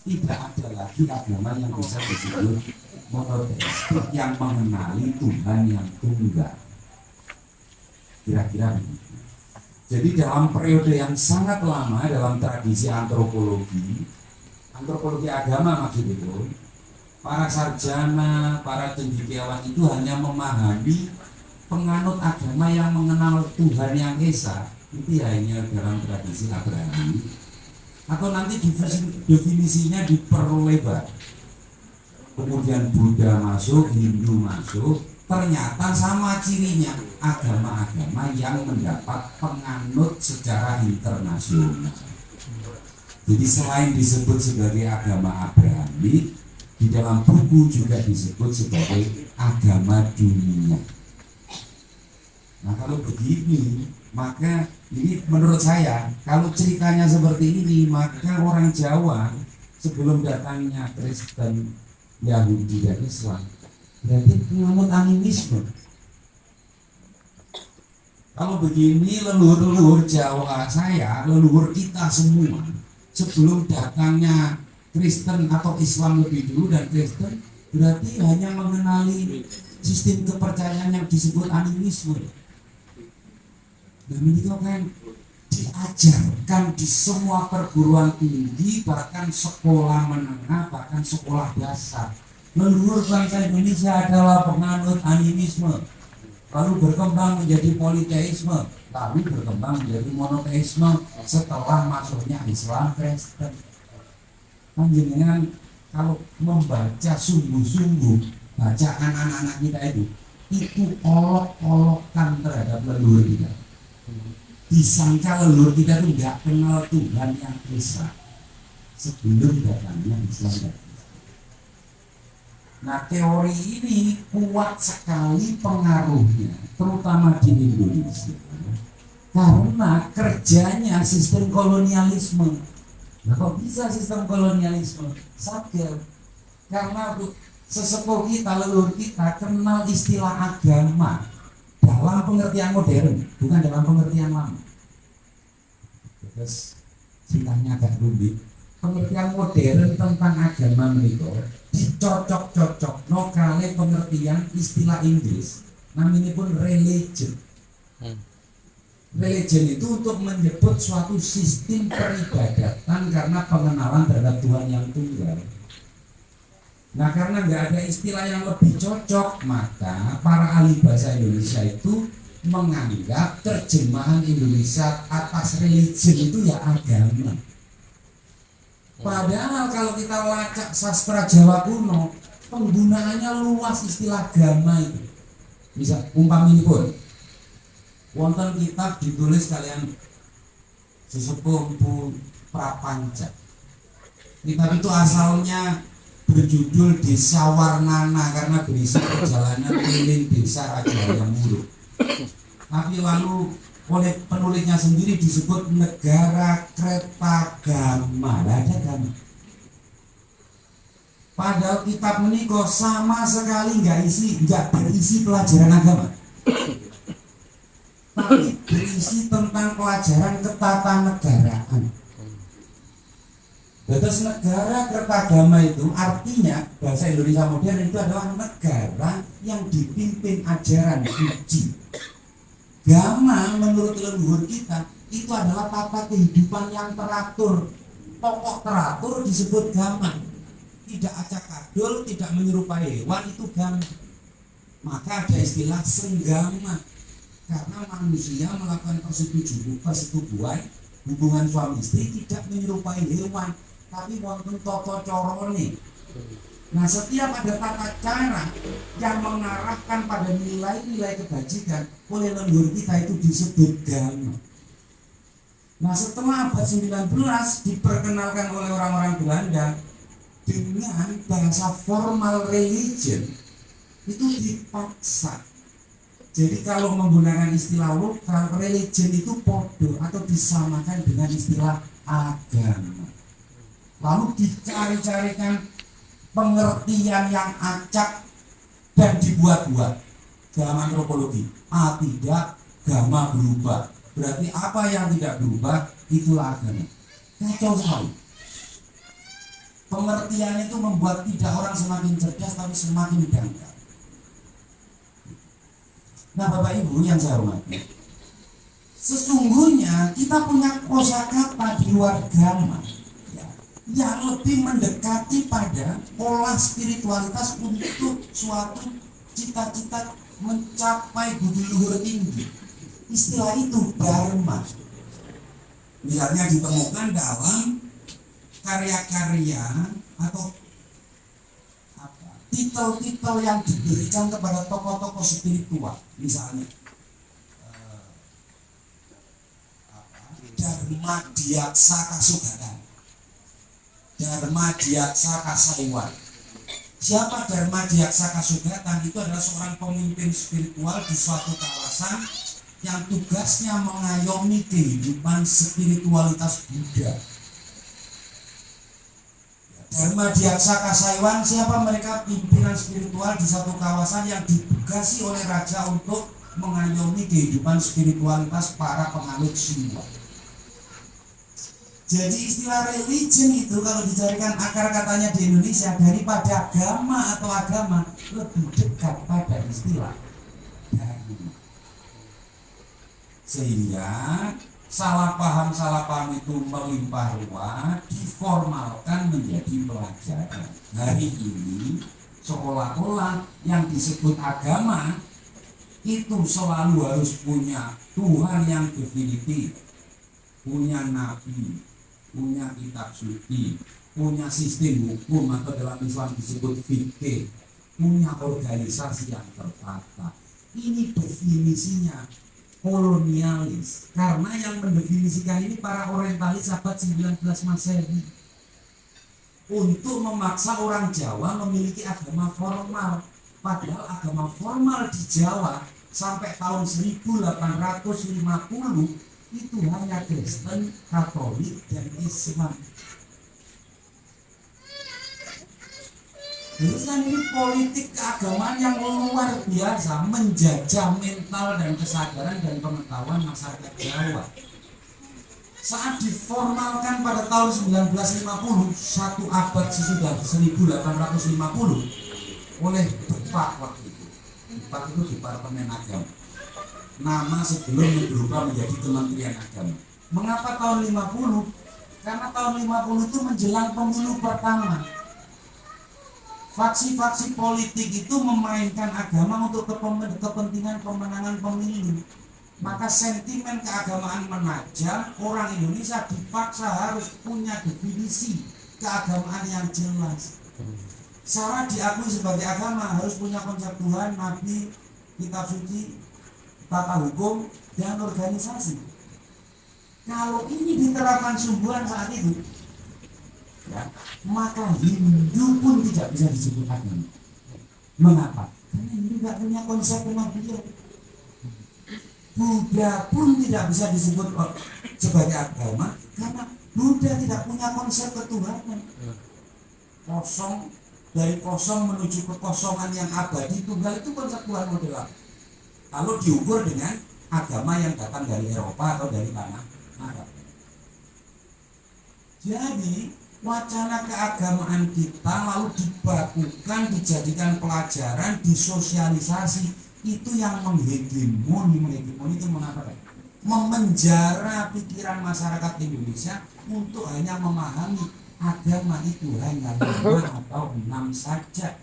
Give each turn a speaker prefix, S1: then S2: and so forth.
S1: tidak ada lagi agama yang bisa disebut monoteistik yang mengenali Tuhan yang tunggal. Kira-kira begitu. Jadi dalam periode yang sangat lama dalam tradisi antropologi agama maksud itu, para sarjana, para cendekiawan itu hanya memahami penganut agama yang mengenal Tuhan yang esa, itu hanya dalam tradisi Abrahami, atau nanti definisinya diperlebar. Kemudian Buddha masuk, Hindu masuk, ternyata sama cirinya agama-agama yang mendapat penganut secara internasional. Jadi selain disebut sebagai agama Abrahami, di dalam buku juga disebut sebagai agama dunia. Nah kalau begini, maka ini menurut saya, kalau ceritanya seperti ini, maka orang Jawa sebelum datangnya Kristen, Yahudi dan Islam, berarti penganut animisme. Kalau begini, leluhur-leluhur Jawa saya, leluhur kita semua, sebelum datangnya Kristen atau Islam lebih dulu dan Kristen, berarti hanya mengenali sistem kepercayaan yang disebut animisme. Dan ini kan diajarkan di semua perguruan tinggi, bahkan sekolah menengah, bahkan sekolah dasar. Leluhur bangsa Indonesia adalah penganut animisme, lalu berkembang menjadi politeisme, lalu berkembang menjadi monoteisme setelah masuknya Islam Kristen. Panjenengan kalau membaca sungguh-sungguh bacaan anak-anak kita itu olok-olokan terhadap leluhur kita. Disangka leluhur kita itu nggak kenal Tuhan yang esa sebelum datangnya Islam dan Kristen. Nah teori ini kuat sekali pengaruhnya, terutama di Indonesia, karena kerjanya sistem kolonialisme. Nah kok bisa sistem kolonialisme? Sadar, karena sesepuh kita, leluhur kita kenal istilah agama dalam pengertian modern, bukan dalam pengertian lama. Terus ceritanya agak rumit. Pengertian modern tentang agama menika dicocok-cocok no kali pengertian istilah Inggris, namanya pun religion. Religion itu untuk menyebut suatu sistem peribadatan karena pengenalan terhadap Tuhan yang tunggal. Nah karena nggak ada istilah yang lebih cocok, maka para ahli bahasa Indonesia itu menganggap terjemahan Indonesia atas religion itu ya agama. Padahal kalau kita lacak sastra Jawa kuno, penggunaannya luas istilah agama itu. Bisa umpamanya pun wonten kitab ditulis kalian sesepuh Bu Prapanca. Kitab itu asalnya berjudul Desa Warnana karena berisi perjalanan keliling desa Raja Muruk. Tapi lalu oleh penulisnya sendiri disebut Negara Kretagama. Tidak ada agama. Padahal kitab menika sama sekali nggak berisi pelajaran agama, tapi berisi tentang pelajaran ketatanegaraan. Terus negara kertagama itu artinya bahasa Indonesia modern itu adalah negara yang dipimpin ajaran suci. Gama menurut leluhur kita itu adalah tata kehidupan yang teratur. Pokok teratur disebut gama. Tidak acak adul, tidak menyerupai hewan, itu gama. Maka ada istilah senggama, karena manusia melakukan persetubuhan hubungan suami istri tidak menyerupai hewan, tapi wonten tata carane. Nah setiap ada tata cara yang mengarahkan pada nilai-nilai kebajikan, oleh leluhur kita itu disebut gama. Nah setelah abad 19 diperkenalkan oleh orang-orang Belanda dengan bahasa formal religion, itu dipaksa. Jadi kalau menggunakan istilah lokal, religion itu podo atau disamakan dengan istilah agama. Lalu dicari-carikan pengertian yang acak dan dibuat-buat dalam antropologi. Tidak, agama berubah. Berarti apa yang tidak berubah itulah agama. Kacau sekali. Pengertian itu membuat tidak orang semakin cerdas tapi semakin dangkal. Nah Bapak Ibu yang saya hormati, sesungguhnya kita punya kosakata di luar agama ya, yang lebih mendekati pada pola spiritualitas untuk suatu cita-cita mencapai budi luhur tinggi. Istilah itu dharma. Misalnya ditemukan dalam karya-karya atau titel-titel yang diberikan kepada tokoh-tokoh spiritual, misalnya Dharma Diaksa Kasugatan, Dharma Diaksa Kasaiwan. Siapa Dharma Diaksa Kasugatan? Itu adalah seorang pemimpin spiritual di suatu kawasan yang tugasnya mengayomi kehidupan spiritualitas Buddha. Dharma Diaksa Kasaiwan, siapa mereka? Pimpinan spiritual di satu kawasan yang ditugasi oleh raja untuk mengayomi kehidupan spiritualitas para penganut Siwa. Jadi istilah religion itu kalau dicarikan akar katanya di Indonesia, daripada agama atau agama, lebih dekat pada istilah dharma. Sehingga salah paham itu melimpah ruah, diformalkan menjadi pelajaran. Hari ini seolah-olah yang disebut agama itu selalu harus punya Tuhan yang definitif, punya nabi, punya kitab suci, punya sistem hukum atau dalam Islam disebut fikih, punya organisasi yang tertata. Ini definisinya kolonialis, karena yang mendefinisikan ini para orientalis abad 19 Masehi untuk memaksa orang Jawa memiliki agama formal. Padahal agama formal di Jawa sampai tahun 1850 itu hanya Kristen, Katolik, dan Islam. Jadi kan ini politik keagamaan yang luar biasa, menjajah mental dan kesadaran dan pengetahuan masyarakat Jawa. Saat diformalkan pada tahun 1950, satu abad sesudah 1850 oleh Depak waktu itu. Depak itu Departemen Agama. Nama sebelum berubah menjadi Kementerian Agama. Mengapa tahun 50? Karena tahun 50 itu menjelang pemilu pertama. Faksi-faksi politik itu memainkan agama untuk kepentingan pemenangan pemilu. Maka sentimen keagamaan menajam, orang Indonesia dipaksa harus punya definisi keagamaan yang jelas. Syarat diakui sebagai agama harus punya konsep Tuhan, Nabi, kitab suci, tata hukum, dan organisasi. Kalau ini diterapkan sungguhan saat itu, ya, maka Hindu pun tidak bisa disebut agama. Mengapa? Karena Hindu tidak punya konsep kenabian. Buddha pun tidak bisa disebut sebagai agama karena Buddha tidak punya konsep ketuhanan. Kosong, dari kosong menuju kekosongan yang abadi tunggal itu konsep Tuhan model. Kalau diukur dengan agama yang datang dari Eropa atau dari tanah Arab. Jadi wacana keagamaan kita lalu dibakukan, dijadikan pelajaran, disosialisasi, itu yang menghegemoni itu mengapa? Memenjara pikiran masyarakat Indonesia untuk hanya memahami agama itu hanya 5 atau 6 saja.